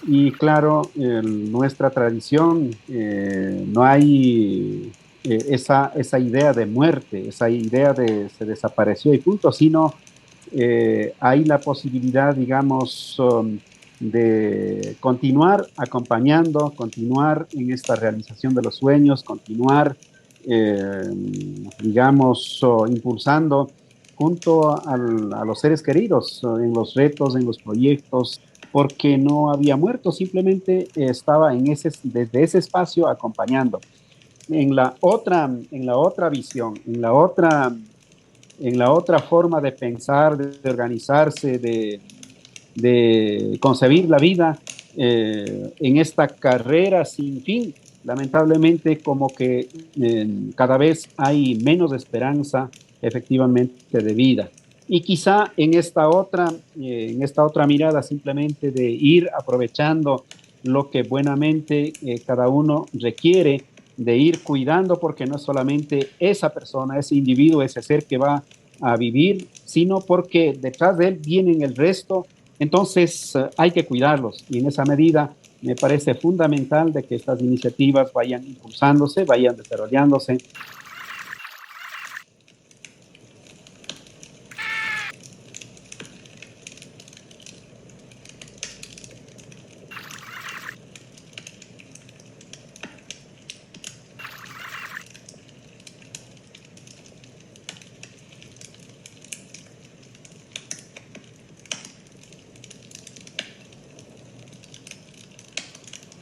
Y claro, en nuestra tradición no hay esa idea de muerte, esa idea de se desapareció y punto, sino hay la posibilidad, digamos, de continuar acompañando, continuar en esta realización de los sueños, continuar, eh, digamos, impulsando junto a los seres queridos en los retos, en los proyectos, porque no había muerto, simplemente estaba desde ese espacio acompañando. En la otra visión, en la otra forma de pensar, de organizarse, de concebir la vida en esta carrera sin fin. Lamentablemente, como que cada vez hay menos esperanza efectivamente de vida. Y quizá en esta otra mirada, simplemente de ir aprovechando lo que buenamente cada uno requiere, de ir cuidando, porque no es solamente esa persona, ese individuo, ese ser que va a vivir, sino porque detrás de él vienen el resto. Entonces, hay que cuidarlos y en esa medida me parece fundamental de que estas iniciativas vayan impulsándose, vayan desarrollándose